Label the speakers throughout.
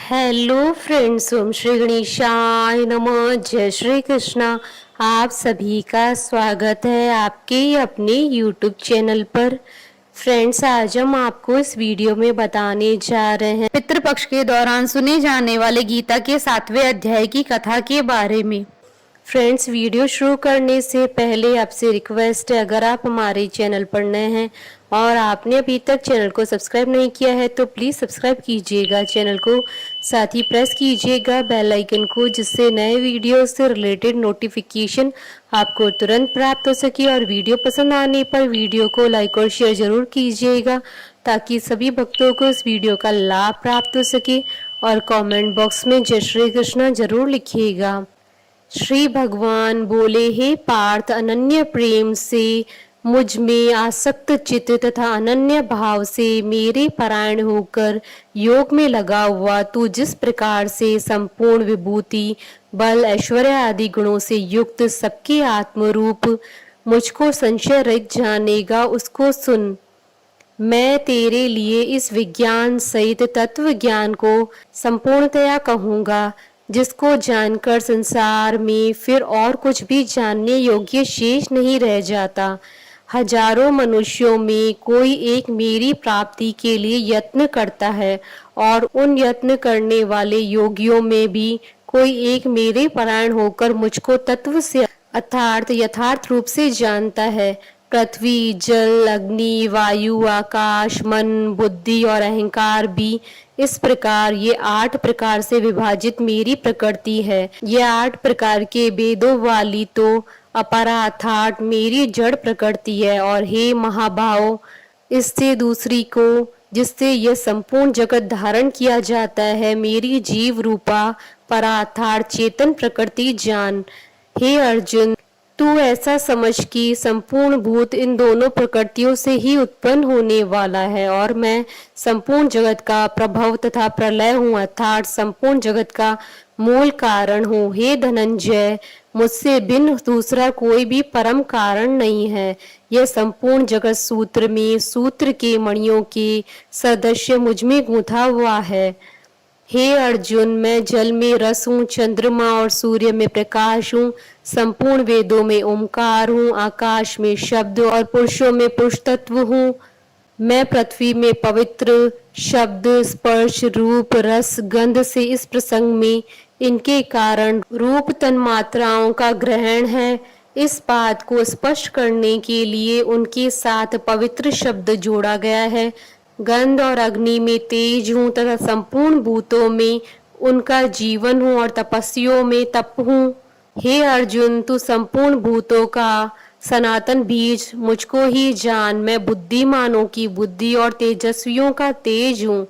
Speaker 1: Hello friends, ओम श्री गणेशाय नमः। जय श्री कृष्णा। आप सभी का स्वागत है आपके अपने यूट्यूब चैनल पर। फ्रेंड्स, आज हम आपको इस वीडियो में बताने जा रहे हैं पितृपक्ष के दौरान सुने जाने वाले गीता के 7वें अध्याय की कथा के बारे में। फ्रेंड्स, वीडियो शुरू करने से पहले आपसे रिक्वेस्ट है, अगर आप हमारे चैनल पर नए हैं और आपने अभी तक चैनल को सब्सक्राइब नहीं किया है तो प्लीज़ सब्सक्राइब कीजिएगा चैनल को, साथ ही प्रेस कीजिएगा बेल आइकन को, जिससे नए वीडियो से रिलेटेड नोटिफिकेशन आपको तुरंत प्राप्त हो सके। और वीडियो पसंद आने पर वीडियो को लाइक और शेयर जरूर कीजिएगा ताकि सभी भक्तों को इस वीडियो का लाभ प्राप्त हो सके। और कमेंट बॉक्स में जय श्री कृष्णा जरूर लिखिएगा। श्री भगवान बोले, हे पार्थ, अनन्य प्रेम से मुझ में आसक्त चित्त तथा अनन्य भाव से मेरे परायण होकर योग में लगा हुआ तू जिस प्रकार से संपूर्ण विभूति, बल, ऐश्वर्य आदि गुणों से युक्त सबके आत्मरूप मुझको संशय रहित जानेगा, उसको सुन। मैं तेरे लिए इस विज्ञान सहित तत्व ज्ञान को संपूर्णतया कहूँगा, जिसको जानकर संसार में फिर और कुछ भी जानने योग्य शेष नहीं रह जाता। हजारों मनुष्यों में कोई एक मेरी प्राप्ति के लिए यत्न करता है और उन यत्न करने वाले योगियों में भी कोई एक मेरे परायण होकर मुझको तत्व से अर्थात यथार्थ रूप से जानता है। पृथ्वी, जल, अग्नि, वायु, आकाश, मन, बुद्धि और अहंकार भी इस प्रकार ये 8 प्रकार से विभाजित मेरी प्रकृति है। ये 8 प्रकार के भेदों वाली तो अपरा अर्थात मेरी जड़ प्रकृति है। और हे महाभाव, इससे दूसरी को जिससे यह संपूर्ण जगत धारण किया जाता है, मेरी जीव रूपा परा अर्थात चेतन प्रकृति जान। हे अर्जुन, तू ऐसा समझ कि संपूर्ण भूत इन दोनों प्रकृतियों से ही उत्पन्न होने वाला है और मैं संपूर्ण जगत का प्रभव तथा प्रलय हूँ, अर्थात संपूर्ण जगत का मूल कारण हूँ। हे धनंजय, मुझसे भिन्न दूसरा कोई भी परम कारण नहीं है। यह संपूर्ण जगत सूत्र में सूत्र के मणियों के सदृश मुझ में गूंथा हुआ है। हे अर्जुन, मैं जल में रस हूँ, चंद्रमा और सूर्य में प्रकाश हूँ, संपूर्ण वेदों में ओंकार हूँ, आकाश में शब्द और पुरुषों में पुरुष तत्व हूँ। मैं पृथ्वी में पवित्र शब्द, स्पर्श, रूप, रस, गंध से इस प्रसंग में इनके कारण रूप तन्मात्राओं का ग्रहण है। इस बात को स्पष्ट करने के लिए उनके साथ पवित्र शब्द जोड़ा गया है। गंध और अग्नि में तेज हूँ तथा संपूर्ण भूतों में उनका जीवन हूँ और तपस्वियों में तप हूँ। हे अर्जुन, तू संपूर्ण भूतों का सनातन बीज मुझको ही जान। मैं बुद्धिमानों की बुद्धि और तेजस्वियों का तेज हूँ।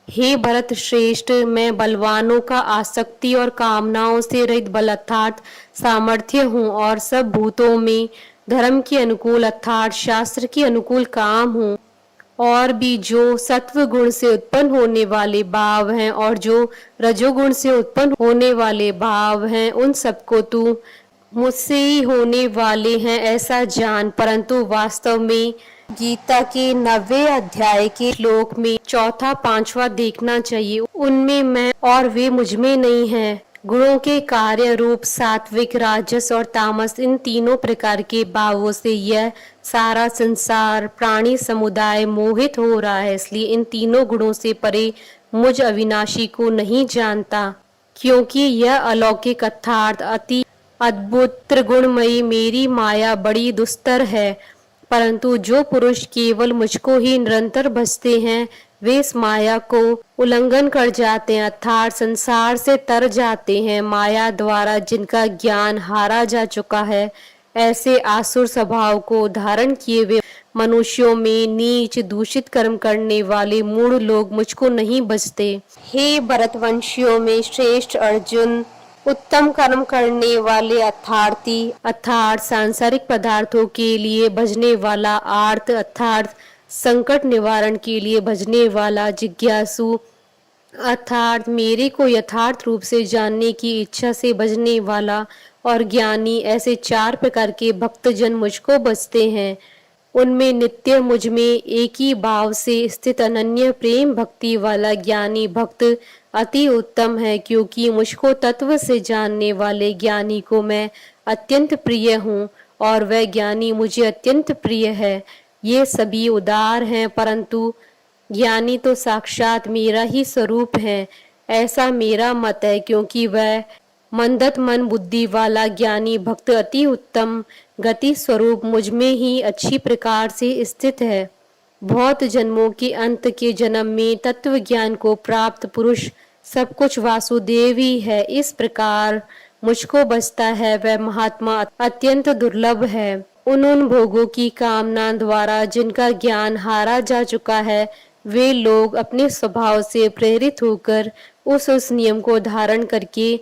Speaker 1: हे भरत श्रेष्ठ, मैं बलवानों का आसक्ति और कामनाओं से रहित बल अर्थात सामर्थ्य हूँ और सब भूतों में धर्म के अनुकूल अर्थात शास्त्र के अनुकूल काम हूँ। और भी जो सत्व गुण से उत्पन्न होने वाले भाव हैं और जो रजोगुण से उत्पन्न होने वाले भाव हैं, उन सबको तू मुझसे ही होने वाले हैं ऐसा जान। परंतु वास्तव में गीता के 9वें अध्याय के श्लोक में चौथा पांचवा देखना चाहिए। उनमें मैं और वे मुझ में नहीं है। गुणों के कार्य रूप सात्विक, राजस और तामस, इन तीनों प्रकार के भावों से यह सारा संसार प्राणी समुदाय मोहित हो रहा है। इसलिए इन तीनों गुणों से परे मुझ अविनाशी को नहीं जानता, क्योंकि यह अलौकिक अर्थात अति अद्भुत त्रिगुणमयी मेरी माया बड़ी दुस्तर है। परंतु जो पुरुष केवल मुझको ही निरंतर भजते हैं, वे इस माया को उल्लंघन कर जाते हैं अर्थात संसार से तर जाते हैं। माया द्वारा जिनका ज्ञान हारा जा चुका है, ऐसे आसुर स्वभाव को धारण किए हुए मनुष्यों में नीच दूषित कर्म करने वाले मूढ़ लोग मुझको नहीं बचते। हे भरतवंशियों में श्रेष्ठ अर्जुन, उत्तम कर्म करने वाले अर्थार्थी अर्थात सांसारिक पदार्थों के लिए भजने वाला, आर्त अर्थात संकट निवारण के लिए भजने वाला, जिज्ञासु अर्थात मेरे को यथार्थ रूप से जानने की इच्छा से भजने वाला और ज्ञानी, ऐसे 4 प्रकार के भक्तजन मुझको बसते हैं। उनमें नित्य मुझ में एक ही भाव से स्थित अनन्य प्रेम भक्ति वाला ज्ञानी भक्त अति उत्तम है, क्योंकि मुझको तत्व से जानने वाले ज्ञानी को मैं अत्यंत प्रिय हूँ और वह ज्ञानी मुझे अत्यंत प्रिय है। ये सभी उदार हैं, परंतु ज्ञानी तो साक्षात मेरा ही स्वरूप है, ऐसा मेरा मत है, क्योंकि वह मंदत मन बुद्धि वाला ज्ञानी भक्त अति उत्तम गति स्वरूप मुझ में ही अच्छी प्रकार से स्थित है। बहुत जन्मों के अंत के जन्म में तत्व ज्ञान को प्राप्त पुरुष सब कुछ वासुदेव ही है। इस प्रकार मुझको बचता है वह महात्मा अत्यंत दुर्लभ है। उन भोगों की कामना द्वारा जिनका ज्ञान हारा जा चुका है, वे लोग अपने स्वभाव से प्रेरित होकर उस नियम को धारण करके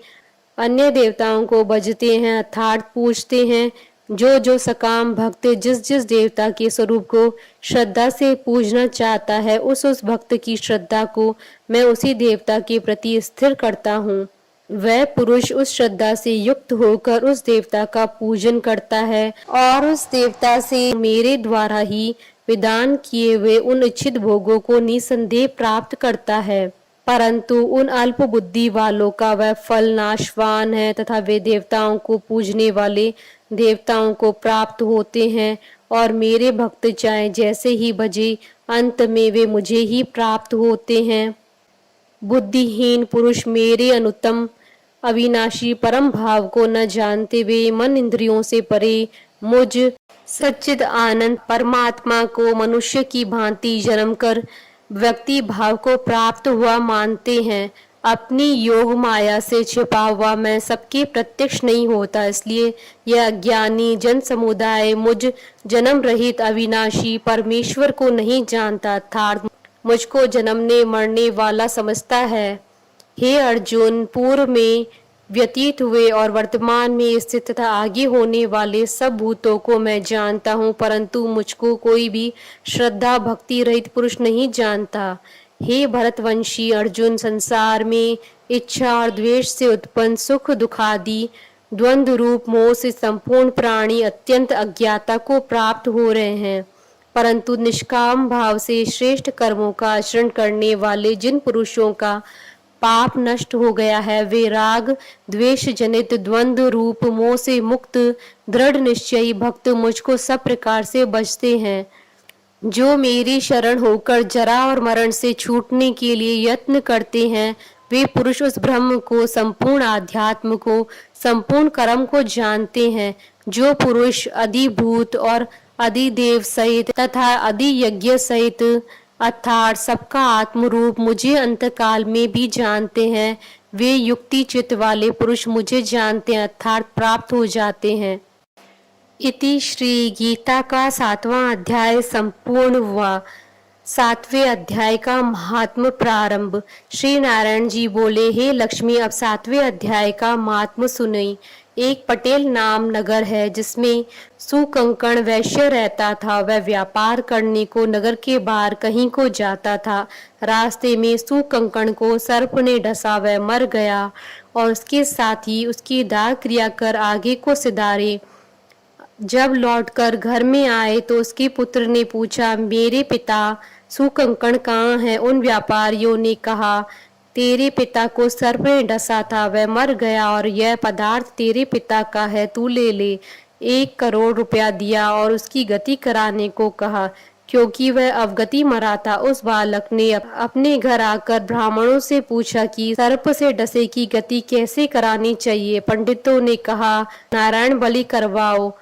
Speaker 1: अन्य देवताओं को भजते हैं, अर्थात पूजते हैं। जो सकाम भक्त जिस जिस देवता के स्वरूप को श्रद्धा से पूजना चाहता है, उस भक्त की श्रद्धा को मैं उसी देवता के प्रति स्थिर करता हूँ। वह पुरुष उस श्रद्धा से युक्त होकर उस देवता का पूजन करता है और उस देवता से मेरे द्वारा ही विधान किए हुए उन इच्छित भोगों को निसंदेह प्राप्त करता है। परंतु उन अल्प बुद्धि वालों का वह फल नाशवान है तथा वे देवताओं को पूजने वाले देवताओं को प्राप्त होते हैं और मेरे भक्त चाहे जैसे ही भजे, अंत में वे मुझे ही प्राप्त होते हैं। बुद्धिहीन पुरुष मेरे अनुत्तम अविनाशी परम भाव को न जानते हुए मन इंद्रियों से परे मुझ सच्चिद आनंद परमात्मा को मनुष्य की भांति जन्म कर व्यक्ति भाव को प्राप्त हुआ मानते हैं। अपनी योग माया से छिपा हुआ मैं सबके प्रत्यक्ष नहीं होता, इसलिए यह अज्ञानी जन समुदाय मुझ जन्म रहित अविनाशी परमेश्वर को नहीं जानता, अर्थात मुझको जन्मने मरने वाला समझता है। हे अर्जुन, पूर्व में व्यतीत हुए और वर्तमान में स्थित तथा आगे होने वाले सब भूतों को मैं जानता हूँ, परंतु मुझको कोई भी श्रद्धा भक्ति रहित पुरुष नहीं जानता। हे भरतवंशी अर्जुन, संसार में इच्छा और द्वेष से उत्पन्न सुख दुखादि द्वंद्व रूप मोह से संपूर्ण प्राणी अत्यंत अज्ञाता को प्राप्त हो रहे हैं, परंतु निष्काम भाव से श्रेष्ठ कर्मों का आचरण करने वाले जिन पुरुषों का पाप नष्ट हो गया है, वे राग द्वेष जनित द्वंद्व रूप मोह से मुक्त दृढ़ निश्चयी भक्त मुझको सब प्रकार से बचते हैं। जो मेरी शरण होकर जरा और मरण से छूटने के लिए यत्न करते हैं, वे पुरुष उस ब्रह्म को, संपूर्ण आध्यात्म को, संपूर्ण कर्म को जानते हैं। जो पुरुष अधिभूत और अधिदेव सहित तथा अधि यज्ञ सहित अर्थात सबका आत्मरूप मुझे अंतकाल में भी जानते हैं, वे युक्ति चित्त वाले पुरुष मुझे जानते हैं, अर्थात प्राप्त हो जाते हैं। इति श्री गीता का 7वां अध्याय संपूर्ण हुआ। 7वें अध्याय का महात्म प्रारंभ। श्री नारायण जी बोले, हे लक्ष्मी, अब 7वें अध्याय का महात्म सुनई। एक पटेल नाम नगर है जिसमें सुकंकण वैश्य रहता था। वह व्यापार करने को नगर के बाहर कहीं को जाता था। रास्ते में सुकंकण को सर्प ने डसा, वह मर गया और उसके साथ ही उसकी दाह क्रिया कर आगे को सिधारे। जब लौटकर घर में आए तो उसके पुत्र ने पूछा, मेरे पिता सुकंकण कहाँ है? उन व्यापारियों ने कहा, तेरे पिता को सर्प ने डसा था, वह मर गया और यह पदार्थ तेरे पिता का है, तू ले ले। 1 करोड़ रुपया दिया और उसकी गति कराने को कहा। क्योंकि वह अवगति मरा था, उस बालक ने अपने घर आकर ब्राह्मणों से पूछा कि सर्प से डसे की गति कैसे करानी चाहिए। पंडितों ने कहा, नारायण बलि करवाओ।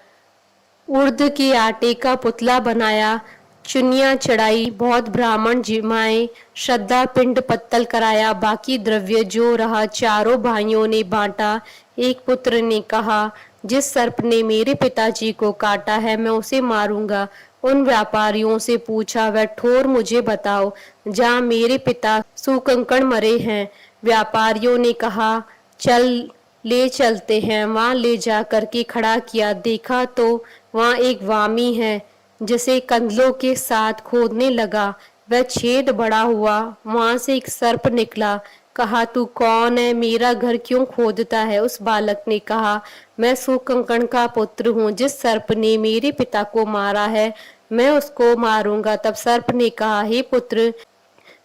Speaker 1: उर्द के आटे का पुतला बनाया, चुनिया चढ़ाई, बहुत ब्राह्मण जिमाए, श्रद्धा पिंड पत्तल कराया, बाकी द्रव्य जो रहा चारों भाइयों ने बांटा। एक पुत्र ने कहा, जिस सर्प ने मेरे पिताजी को काटा है मैं उसे मारूंगा। उन व्यापारियों से पूछा, वह ठोर मुझे बताओ जहाँ मेरे पिता सुकंकण मरे हैं। व्यापारियों ने कहा, चल ले चलते हैं। वहाँ ले जा करके खड़ा किया, देखा तो वहाँ एक वामी है जिसे कंदलों के साथ खोदने लगा। वह छेद बड़ा हुआ, वहां से एक सर्प निकला। कहा, तू कौन है? मेरा घर क्यों खोदता है? उस बालक ने कहा, मैं सुकंकण का पुत्र हूँ। जिस सर्प ने मेरे पिता को मारा है मैं उसको मारूंगा। तब सर्प ने कहा, हे पुत्र,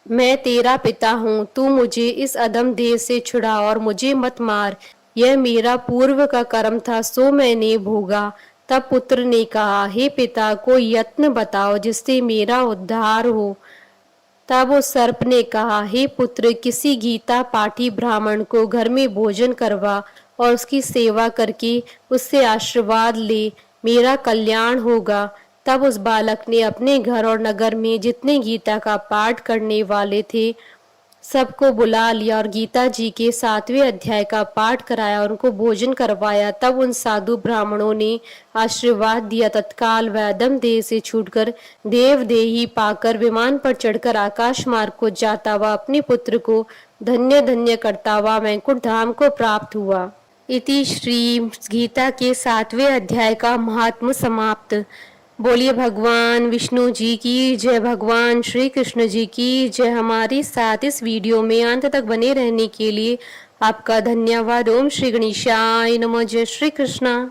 Speaker 1: मैं तेरा पिता हूँ, तू मुझे इस अधम देह से छुड़ा और मुझे मत मार। यह मेरा पूर्व का कर्म था, सो मैंने भोगा। तब पुत्र ने कहा, हे पिता, कोई यत्न बताओ जिससे मेरा उद्धार हो। तब उस सर्प ने कहा, हे पुत्र, किसी गीता पाठी ब्राह्मण को घर में भोजन करवा और उसकी सेवा करके उससे आशीर्वाद ले, मेरा कल्याण होगा। तब उस बालक ने अपने घर और नगर में जितने गीता का पाठ करने वाले थे सबको बुला लिया और गीता जी के 7वें अध्याय का पाठ कराया और उनको भोजन करवाया। तब उन साधु ब्राह्मणों ने आशीर्वाद दिया। तत्काल वह अधम देह से छूटकर देव देही पाकर विमान पर चढ़कर आकाश मार्ग को जाता हुआ अपने पुत्र को धन्य धन्य करता हुआ वैकुंठ धाम को प्राप्त हुआ। इति श्री गीता के 7वें अध्याय का महात्म समाप्त। बोलिए भगवान विष्णु जी की जय, भगवान श्री कृष्ण जी की जय। हमारे साथ इस वीडियो में अंत तक बने रहने के लिए आपका धन्यवाद। ओम श्री गणेशाय नमः। जय श्री कृष्णा।